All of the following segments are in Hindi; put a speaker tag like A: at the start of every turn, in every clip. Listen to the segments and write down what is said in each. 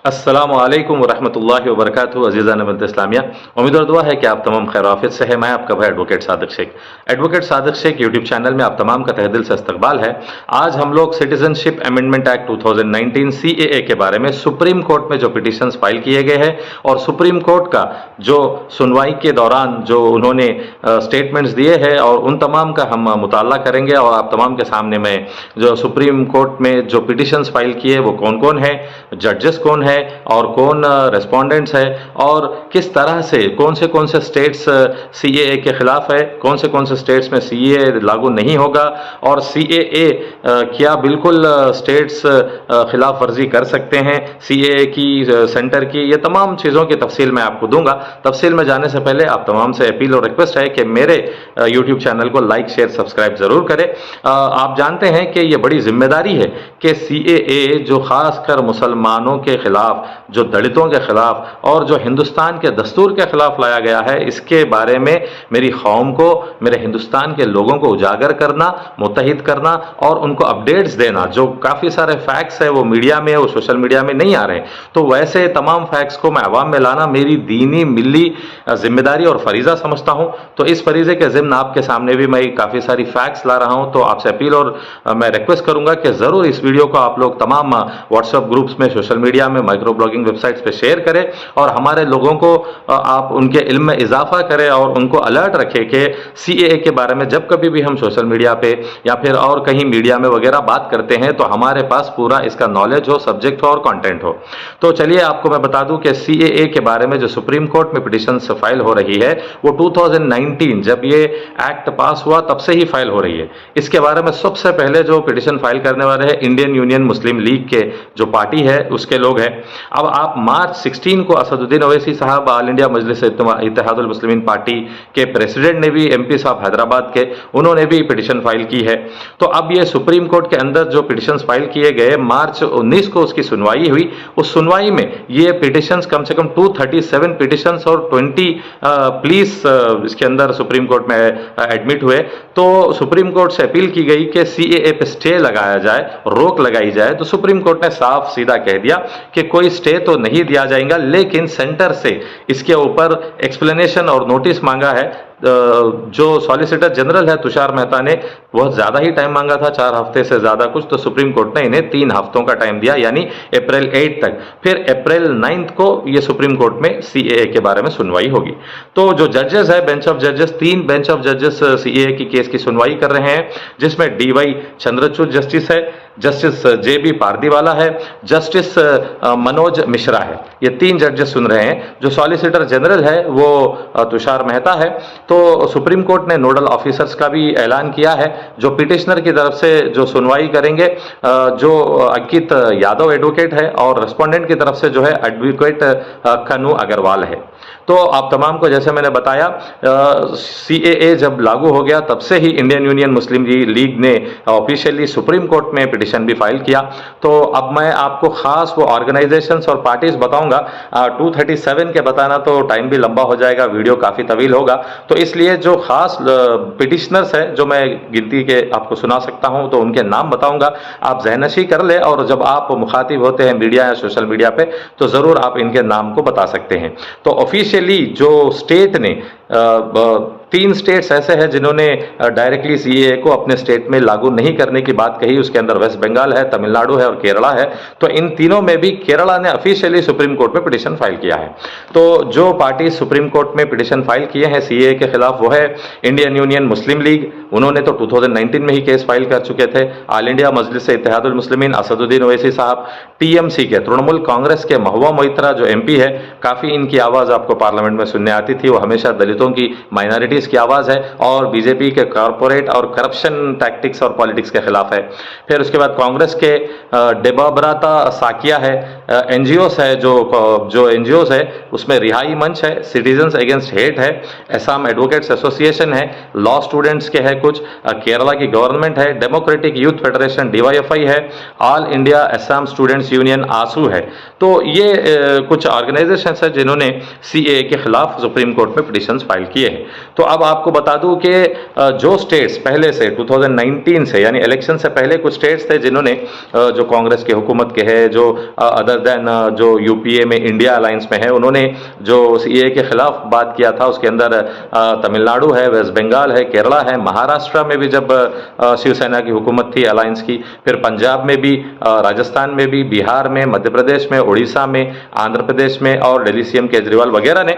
A: अस्सलामु अलैकुम वरहमतुल्लाहि वबरकातुहू अज़ीज़ान मिल्लत इस्लामिया। उम्मीद और दुआ है कि आप तमाम खैर आफियत से है। मैं आपका भाई advocate Sadiq Sheikh. Advocate Sadiq Sheikh YouTube channel में आप तमाम का तहे दिल से इस्तकबाल है। आज हम लोग सिटीजनशिप अमेंडमेंट एक्ट 2019 CAA के बारे में सुप्रीम कोर्ट में जो पिटिशंस फाइल किए गए हैं और सुप्रीम कोर्ट का जो सुनवाई के दौरान जो उन्होंने स्टेटमेंट्स दिए हैं और उन तमाम का हम मुताला करेंगे और आप तमाम के सामने मैं जो सुप्रीम कोर्ट में जो पिटिशंस फाइल किए वो कौन कौन है, जजेस कौन है और कौन रेस्पोंडेंट्स है और किस तरह से कौन से स्टेट्स CAA के खिलाफ है, कौन से स्टेट्स में CAA लागू नहीं होगा और CAA क्या बिल्कुल स्टेट्स खिलाफ वर्जी कर सकते हैं CAA की, सेंटर की, ये तमाम चीज़ों की तफसील मैं आपको दूंगा। तफसील में जाने से पहले आप तमाम से अपील और रिक्वेस्ट है कि मेरे यूट्यूब चैनल को लाइक शेयर सब्सक्राइब ज़रूर करें। आप जानते हैं कि ये बड़ी जिम्मेदारी है कि CAA जो ख़ासकर मुसलमानों के खिलाफ, जो दलितों के खिलाफ और जो हिंदुस्तान के दस्तूर के खिलाफ लाया गया है, इसके बारे में मेरी कौम को, मेरे हिंदुस्तान के लोगों को उजागर करना, मुत्तहिद करना और उनको अपडेट्स देना। जो काफ़ी सारे फैक्ट्स हैं वो मीडिया में और सोशल मीडिया में नहीं आ रहे, तो वैसे तमाम फैक्ट्स को मैं अवाम में लाना मेरी दीनी मिली जिम्मेदारी और फरीज़ा समझता हूँ। तो इस फरीज़े के ज़िम्न आपके सामने भी मैं काफ़ी सारी फैक्ट्स ला रहा हूँ। तो आपसे अपील और मैं रिक्वेस्ट करूँगा कि ज़रूर इस वीडियो को आप लोग तमाम व्हाट्सएप ग्रुप्स में, सोशल मीडिया में, माइक्रो ब्लॉगिंग वेबसाइट्स पे शेयर करें और हमारे लोगों को आप उनके इल्म में इजाफा करें और उनको अलर्ट रखें कि CAA के बारे में जब कभी भी हम सोशल मीडिया पे या फिर और कहीं मीडिया में वगैरह बात करते हैं तो हमारे पास पूरा इसका नॉलेज हो, सब्जेक्ट हो और कंटेंट हो। तो चलिए आपको मैं बता दूं कि CAA के बारे में जो सुप्रीम कोर्ट में पिटिशन फाइल हो रही है वो 2019 जब ये एक्ट पास हुआ तब से ही फाइल हो रही है। इसके बारे में सबसे पहले जो पिटिशन फाइल करने वाले हैं इंडियन यूनियन मुस्लिम लीग के जो पार्टी है उसके लोग हैं। अब आप मार्च 16 को असदुद्दीन ओवैसी साहब ऑल इंडिया मजलिस इत्तेहादुल मुस्लिमीन पार्टी के प्रेसिडेंट ने भी, MP साहब हैदराबाद के, उन्होंने भी पिटिशन फाइल की है। तो अब ये सुप्रीम कोर्ट के अंदर जो पिटिशन फाइल किए गए, मार्च 19 को उसकी सुनवाई हुई। उस सुनवाई में ये पिटिशंस कम से कम 237 पिटिशंस और 20 प्लीज इसके अंदर सुप्रीम कोर्ट में एडमिट हुए। तो सुप्रीम कोर्ट से अपील की गई कि CAA पे स्टे लगाया जाए, रोक लगाई जाए। तो सुप्रीम कोर्ट ने साफ सीधा कह दिया कि कोई स्टे तो नहीं दिया जाएगा, लेकिन सेंटर से इसके ऊपर एक्सप्लेनेशन और नोटिस मांगा है। जो सॉलिसिटर जनरल है तुषार मेहता ने बहुत ज्यादा ही टाइम मांगा था, 4 हफ्ते से ज्यादा कुछ, तो सुप्रीम कोर्ट ने इन्हें 3 हफ्तों का टाइम दिया, यानी अप्रैल 8 तक। फिर अप्रैल 9 को ये सुप्रीम कोर्ट में CAA के बारे में सुनवाई होगी। तो जो जजेस है, बेंच ऑफ जजेस, 3 बेंच ऑफ जजेस CAA की केस की सुनवाई कर रहे हैं, जिसमें DY चंद्रचूड़ जस्टिस है, जस्टिस JB पारदीवाला है, जस्टिस मनोज मिश्रा है। ये 3 जजेस सुन रहे हैं। जो सॉलिसिटर जनरल है वो तुषार मेहता है। तो सुप्रीम कोर्ट ने नोडल ऑफिसर्स का भी ऐलान किया है जो पिटिशनर की तरफ से जो सुनवाई करेंगे, जो अंकित यादव एडवोकेट है और रेस्पोंडेंट की तरफ से जो है एडवोकेट कनु अग्रवाल है। तो आप तमाम को जैसे मैंने बताया, CAA जब लागू हो गया तब से ही इंडियन यूनियन मुस्लिम लीग ने ऑफिशियली सुप्रीम कोर्ट में पिटिशन भी फाइल किया। तो अब मैं आपको खास वो ऑर्गेनाइजेशंस और पार्टीज बताऊंगा। 237 के बताना तो टाइम भी लंबा हो जाएगा, वीडियो काफी तवील होगा। तो इसलिए जो खास पिटिशनर्स है जो मैं गिनती के आपको सुना सकता हूं तो उनके नाम बताऊंगा, आप जहनशी कर ले और जब आप मुखातिब होते हैं मीडिया या सोशल मीडिया पे तो जरूर आप इनके नाम को बता सकते हैं। तो ऑफिशियली जो स्टेट ने 3 स्टेट्स ऐसे हैं जिन्होंने डायरेक्टली CAA को अपने स्टेट में लागू नहीं करने की बात कही। उसके अंदर वेस्ट बंगाल है, तमिलनाडु है और केरला है। तो इन तीनों में भी केरला ने ऑफिशियली सुप्रीम कोर्ट में पिटिशन फाइल किया है। तो जो पार्टी सुप्रीम कोर्ट में पिटिशन फाइल किए हैं CAA के खिलाफ वो है इंडियन यूनियन मुस्लिम लीग। उन्होंने तो 2019 में ही केस फाइल कर चुके थे। ऑल इंडिया मजलिस इत्तेहादुल मुस्लिमीन असदुद्दीन ओवैसी साहब, TMC के, तृणमूल कांग्रेस के महबूबा मोइत्रा जो MP है, काफी इनकी आवाज आपको पार्लियामेंट में सुनने आती थी। वो हमेशा दलितों की, माइनॉरिटीज की आवाज है और बीजेपी के कॉर्पोरेट और करप्शन टैक्टिक्स और पॉलिटिक्स के खिलाफ है। फिर उसके बाद कांग्रेस के डेबाब्राता साकिया है, NGOs है, जो NGOs है उसमें रिहाई मंच है, सिटीजन्स अगेंस्ट हेट है, असम एडवोकेट्स एसोसिएशन है, लॉ स्टूडेंट्स के है कुछ, केरला की गवर्नमेंट है, डेमोक्रेटिक यूथ फेडरेशन DYFI है, all India Assam students union ASU है। तो ये कुछ ऑर्गेनाइजेशन है जिन्होंने CAA के खिलाफ सुप्रीम कोर्ट में पिटिशन फाइल किए हैं। तो अब आपको बता दूं कि जो स्टेट्स पहले से 2019 से यानी इलेक्शन से पहले कुछ स्टेट्स थे जिन्होंने जो कांग्रेस की हुकूमत के है, जो अदर देन जो यूपीए में इंडिया अलायंस में है, उन्होंने जो सीए के खिलाफ बात किया था, उसके अंदर तमिलनाडु है, वेस्ट बंगाल है, केरला है, महाराष्ट्र में भी जब शिवसेना की हुकूमत थी अलायंस की, फिर पंजाब में भी, राजस्थान में भी, बिहार में, मध्य प्रदेश में, उड़ीसा में, आंध्र प्रदेश में, और दिल्ली सीएम केजरीवाल वगैरह ने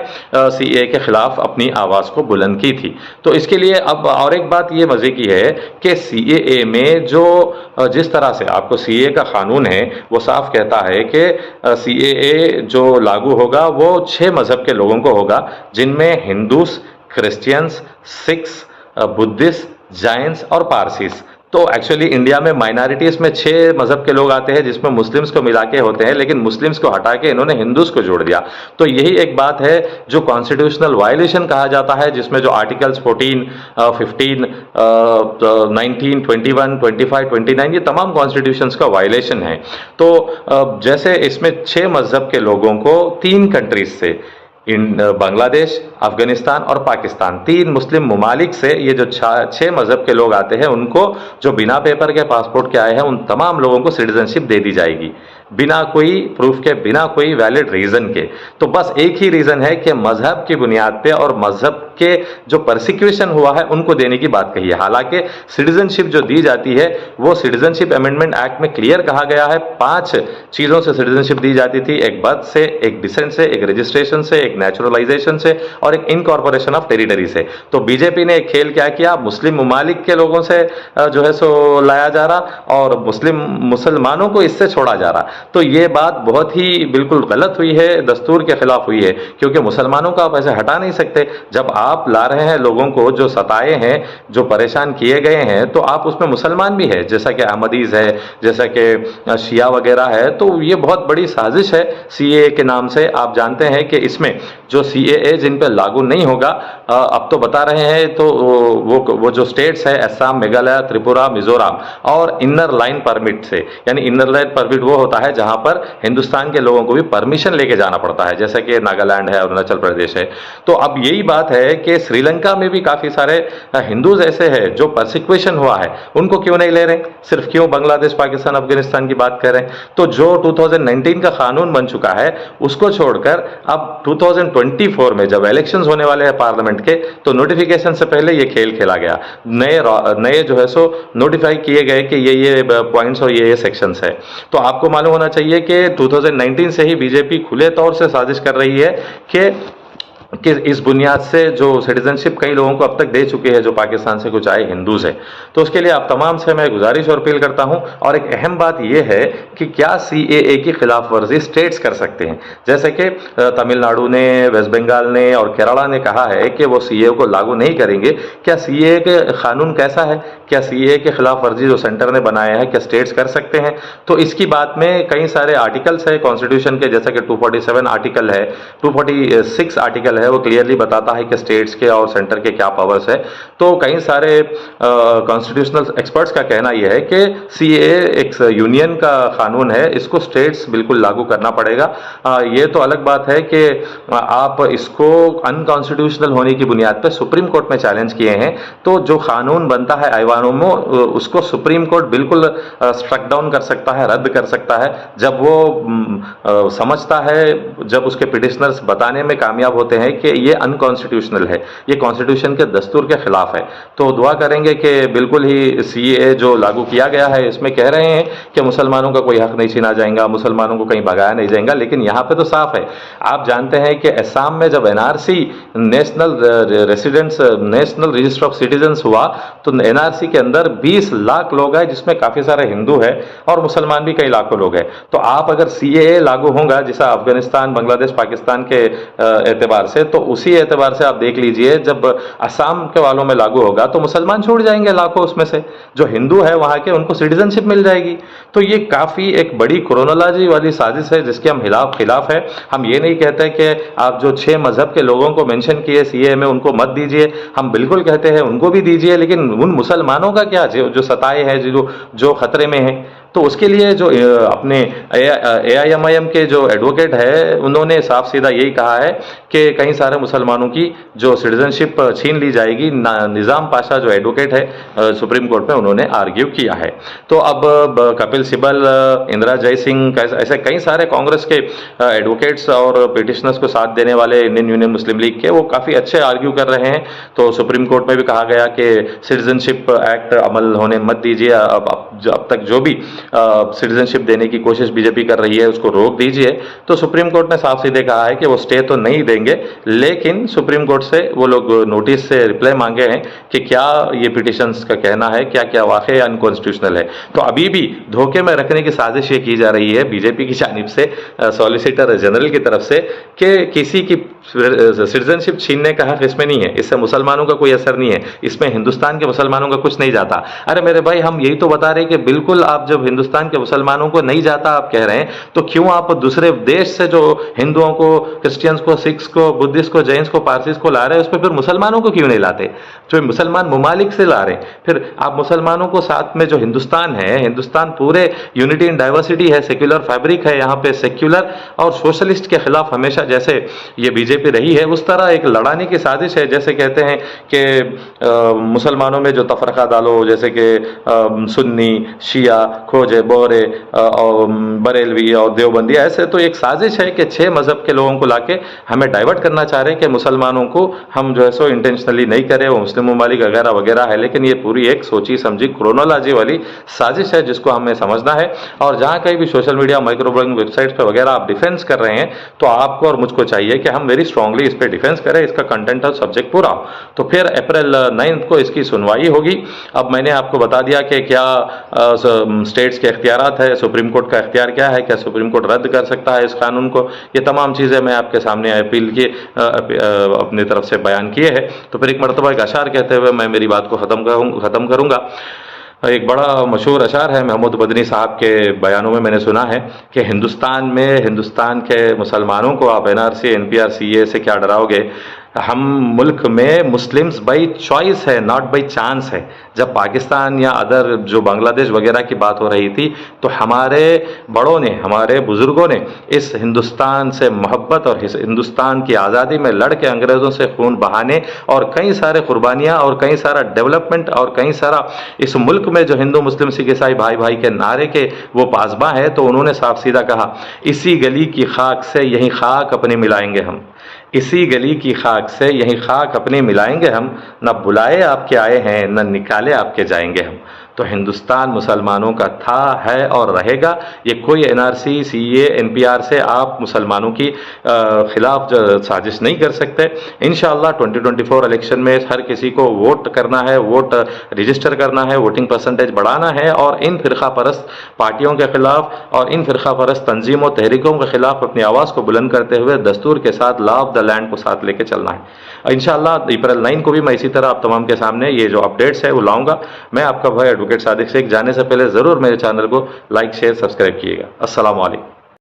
A: सीए के खिलाफ अपनी आवाज को बुलंद की थी। तो इसके लिए अब और एक बात ये मजे की है कि सीएए में जो जिस तरह से आपको सीए का कानून है वो साफ कहता है कि सीएए जो लागू होगा वो 6 मजहब के लोगों को होगा, जिनमें Hindus, Christians, Sikhs, Buddhist, Jains और पारसीस। तो एक्चुअली इंडिया में माइनॉरिटीज में 6 मजहब के लोग आते हैं, जिसमें मुस्लिम्स को मिला के होते हैं, लेकिन मुस्लिम्स को हटा के इन्होंने हिंदूज को जोड़ दिया। तो यही एक बात है जो कॉन्स्टिट्यूशनल वायलेशन कहा जाता है, जिसमें जो आर्टिकल्स 14, 15, 19, 21, 25, 29 ये तमाम कॉन्स्टिट्यूशंस का वायलेशन है। तो जैसे इसमें 6 मजहब के लोगों को 3 कंट्रीज से, बांग्लादेश, अफगानिस्तान और पाकिस्तान, 3 मुस्लिम ममालिक से ये जो 6 मजहब के लोग आते हैं, उनको जो बिना पेपर के पासपोर्ट के आए हैं उन तमाम लोगों को सिटीजनशिप दे दी जाएगी, बिना कोई प्रूफ के, बिना कोई वैलिड रीजन के। तो बस एक ही रीजन है कि मजहब की बुनियाद पे और मजहब के जो परसिक्यूशन हुआ है उनको देने की बात कही है। हालांकि सिटीजनशिप जो दी जाती है वो सिटीजनशिप अमेंडमेंट एक्ट में क्लियर कहा गया है, 5 चीजों से सिटीजनशिप दी जाती थी, एक बर्थ से, एक डिसेंट से, एक रजिस्ट्रेशन से, एक नेचुरलाइजेशन से और एक इनकॉर्पोरेशन ऑफ टेरिटरी से। तो बीजेपी ने एक खेल क्या किया, मुस्लिम ममालिक के लोगों से जो है सो लाया जा रहा और मुसलमानों को इससे छोड़ा जा रहा। तो ये बात बहुत ही बिल्कुल गलत हुई है, दस्तूर के खिलाफ हुई है, क्योंकि मुसलमानों को आप ऐसे हटा नहीं सकते। जब आप ला रहे हैं लोगों को जो सताए हैं, जो परेशान किए गए हैं, तो आप उसमें मुसलमान भी है, जैसा कि अहमदीज है, जैसा कि शिया वगैरह है। तो ये बहुत बड़ी साजिश है सीएए के नाम से। आप जानते हैं कि इसमें जो सीएए जिन पर लागू नहीं होगा, अब तो बता रहे हैं, तो वो जो स्टेट्स है, असम, मेघालय, त्रिपुरा, मिजोरम, और इनर लाइन परमिट से, यानी इनर लाइन परमिट वो होता है जहां पर हिंदुस्तान के लोगों को भी परमिशन लेके जाना पड़ता है, जैसे कि नागालैंड है, अरुणाचल प्रदेश है। तो अब यही बात है कि श्रीलंका में भी काफी सारे हिंदूज ऐसे हैं जो परसिक्यूशन हुआ है, उनको क्यों नहीं ले रहे, सिर्फ क्यों बांग्लादेश, पाकिस्तान, अफगानिस्तान की बात कर रहे हैं। तो जो 2019 का कानून बन चुका है उसको छोड़कर अब 2024 में जब इलेक्शंस होने वाले हैं पार्लियामेंट के, तो नोटिफिकेशन से पहले ये खेल खेला गया, नए जो है सो नोटिफाई किए गए कि ये पॉइंट्स और ये सेक्शंस है। तो आपको मालूम होना चाहिए कि 2019 से ही बीजेपी खुले तौर से साजिश कर रही है कि इस बुनियाद से जो सिटीजनशिप कई लोगों को अब तक दे चुके हैं जो पाकिस्तान से कुछ आए हिंदूज हैं। तो उसके लिए आप तमाम से मैं गुजारिश और अपील करता हूं। और एक अहम बात यह है कि क्या सीएए की खिलाफ वर्जी स्टेट्स कर सकते हैं, जैसे कि तमिलनाडु ने, वेस्ट बंगाल ने और केरला ने कहा है कि वो सीएए को लागू नहीं करेंगे। क्या सीएए के कानून कैसा है, क्या सीएए के खिलाफ वर्जी जो सेंटर ने बनाया है क्या स्टेट्स कर सकते हैं? तो इसकी बात में कई सारे आर्टिकल्स है कॉन्स्टिट्यूशन के, जैसा कि 247 आर्टिकल है, 246 आर्टिकल है, वो क्लियरली बताता है कि स्टेट्स के और सेंटर के क्या पावर्स है। तो कई सारे कॉन्स्टिट्यूशनल एक्सपर्ट्स का कहना यह है कि सीएए एक यूनियन का कानून है, इसको स्टेट्स बिल्कुल लागू करना पड़ेगा। ये तो अलग बात है कि आप इसको अनकॉन्स्टिट्यूशनल होने की बुनियाद पर सुप्रीम कोर्ट में चैलेंज किए हैं, तो जो कानून बनता है ऐवानों में उसको सुप्रीम कोर्ट बिल्कुल स्ट्रक डाउन कर सकता है, रद्द कर सकता है, जब वो समझता है, जब उसके पिटिशनर्स बताने में कामयाब होते हैं कि ये अनकॉन्स्टिट्यूशनल है, ये कॉन्स्टिट्यूशन के दस्तूर के खिलाफ है। तो दुआ करेंगे कि बिल्कुल ही सीएए जो लागू किया गया है इसमें कह रहे हैं कि मुसलमानों का कोई हक नहीं छीना जाएगा, मुसलमानों को कहीं भगाया नहीं जाएगा, लेकिन यहाँ पे तो साफ है। आप जानते हैं कि असम में जब NRC national residents national register of citizens हुआ तो एनआरसी के अंदर 20 लाख लोग हैं, जिसमें काफी सारे हिंदू है और मुसलमान भी कई लाखों लोग हैं। तो आप अगर सीएए लागू होगा जैसा अफगानिस्तान, बांग्लादेश, पाकिस्तान के एतबार से, तो उसी एतबार से आप देख लीजिए जब असम के वालों में लागू होगा तो मुसलमान छोड़ जाएंगे लाखों, उसमें से जो हिंदू है वहां के उनको सिटीजनशिप मिल जाएगी। तो ये काफी एक बड़ी क्रोनोलॉजी वाली साजिश है जिसके हम खिलाफ है। हम ये नहीं कहते कि आप जो 6 मजहब के लोगों को मेंशन किए सीए में उनको मत दीजिए, हम बिल्कुल कहते हैं उनको भी दीजिए, लेकिन उन मुसलमानों का क्या जो सताए हैं, जो खतरे में है, तो उसके लिए जो अपने AIMIM के जो एडवोकेट है उन्होंने साफ सीधा यही कहा है कि कई सारे मुसलमानों की जो सिटीजनशिप छीन ली जाएगी। निज़ाम पाशा जो एडवोकेट है सुप्रीम कोर्ट में उन्होंने आर्ग्यू किया है। तो अब कपिल सिब्बल, इंदिरा जयसिंह, ऐसे कई सारे कांग्रेस के एडवोकेट्स और पिटिशनर्स को साथ देने वाले इंडियन यूनियन मुस्लिम लीग के, वो काफ़ी अच्छे आर्ग्यू कर रहे हैं। तो सुप्रीम कोर्ट में भी कहा गया कि सिटीजनशिप एक्ट अमल होने मत दीजिए, अब तक जो भी सिटीजनशिप देने की कोशिश बीजेपी कर रही है उसको रोक दीजिए। तो सुप्रीम कोर्ट ने साफ सीधे कहा है कि वो स्टे तो नहीं देंगे, लेकिन सुप्रीम कोर्ट से वो लोग नोटिस से रिप्लाई मांगे हैं कि क्या ये पिटिशंस का कहना है क्या क्या वाकई अनकॉन्स्टिट्यूशनल है। तो अभी भी धोखे में रखने की साजिश ये की जा रही है बीजेपी की जानिब से, सॉलिसिटर जनरल की तरफ से, कि किसी की सिटीजनशिप छीनने का हक इसमें नहीं है, इससे मुसलमानों का कोई असर नहीं है, इसमें हिंदुस्तान के मुसलमानों का कुछ नहीं जाता। अरे मेरे भाई, हम यही तो बता रहे हैं कि बिल्कुल आप जब हिंदुस्तान के मुसलमानों को नहीं जाता आप कह रहे हैं, तो क्यों आप दूसरे देश से जो हिंदुओं को, क्रिश्चियंस को, सिख्स को, बुद्धिस्ट को, जैन्स को, पारसीस को ला रहे हैं, उस पर फिर मुसलमानों को क्यों नहीं लाते? जो मुसलमान ममालिक से ला रहे हैं, फिर आप मुसलमानों को साथ में, जो हिंदुस्तान है, हिंदुस्तान पूरे यूनिटी इन डाइवर्सिटी है, सेक्युलर फैब्रिक है, यहाँ पे सेक्युलर और सोशलिस्ट के खिलाफ हमेशा जैसे ये बीजेपी रही है, उस तरह एक लड़ाने की साजिश है। जैसे कहते हैं कि मुसलमानों में जो तफरका डालो, जैसे कि सुन्नी, शिया, खोजे, बोरे और बरेलवी और देवबंदी, ऐसे तो एक साजिश है कि 6 मजहब के लोगों को लाके हमें डाइवर्ट करना चाह रहे हैं कि मुसलमानों को हम जो है सो इंटेंशनली नहीं करें, वो मुस्लिम ममालिक वगैरह वगैरह है। लेकिन ये पूरी एक सोची समझी क्रोनोलॉजी वाली साजिश है जिसको हमें समझना है। और जहाँ कहीं भी social media, micro blogging websites पर वगैरह आप डिफेंस कर रहे हैं, तो आपको और मुझको चाहिए कि हम वेरी स्ट्रांगली इस पर डिफेंस करें, इसका कंटेंट और सब्जेक्ट पूरा हो। तो फिर अप्रैल 9 को इसकी सुनवाई होगी। अब मैंने आपको बता दिया कि क्या स्टेट्स के इख्तियारात है, सुप्रीम कोर्ट का इख्तियार क्या है, क्या सुप्रीम कोर्ट रद्द कर सकता है इस कानून को, ये तमाम चीज़ें मैं आपके सामने अपील की अपनी तरफ से बयान किए हैं। तो फिर एक मरतबा एक अशार कहते हुए मैं मेरी बात को ख़त्म करूँगा। एक बड़ा मशहूर अशार है महमूद बदनी साहब के बयानों में मैंने सुना है कि हिंदुस्तान के मुसलमानों को आप NRC, NPR, CA से क्या डराओगे? हम मुल्क में मुस्लिम्स बाई चॉइस है, नॉट बाई चांस है। जब पाकिस्तान या अदर जो बांग्लादेश वगैरह की बात हो रही थी, तो हमारे बड़ों ने, हमारे बुजुर्गों ने इस हिंदुस्तान से मोहब्बत और हिंदुस्तान की आज़ादी में लड़ के अंग्रेज़ों से खून बहाने और कई सारे कुर्बानियाँ और कई सारा डेवलपमेंट और कई सारा इस मुल्क में जो हिंदू मुस्लिम सिख ईसाई भाई भाई के नारे के वो पासबा है, तो उन्होंने साफ सीधा कहा, इसी गली की खाक से यही खाक अपनी मिलाएंगे हम, इसी गली की खाक से यही खाक अपनी मिलाएंगे हम, न बुलाए आपके आए हैं, न निकाले आपके जाएंगे हम। तो हिंदुस्तान मुसलमानों का था, है और रहेगा। ये कोई NRC, CA, NPR से आप मुसलमानों की खिलाफ साजिश नहीं कर सकते। इंशाअल्लाह 2024 इलेक्शन में हर किसी को वोट करना है, वोट रजिस्टर करना है, वोटिंग परसेंटेज बढ़ाना है और इन फिरका परस्त पार्टियों के खिलाफ और इन फिरका परस्त तंजीमों तहरीकों के खिलाफ अपनी आवाज़ को बुलंद करते हुए दस्तूर के साथ, लॉ ऑफ द लैंड को साथ लेके चलना है। इंशाअल्लाह अप्रैल 9 को भी मैं इसी तरह आप तमाम के सामने ये जो अपडेट्स है वो लाऊंगा। मैं आपका भाई एडवोकेट सादिक शेख। जाने से पहले ज़रूर मेरे चैनल को लाइक, शेयर, सब्सक्राइब कीजिएगा। अस्सलाम वालेकुम।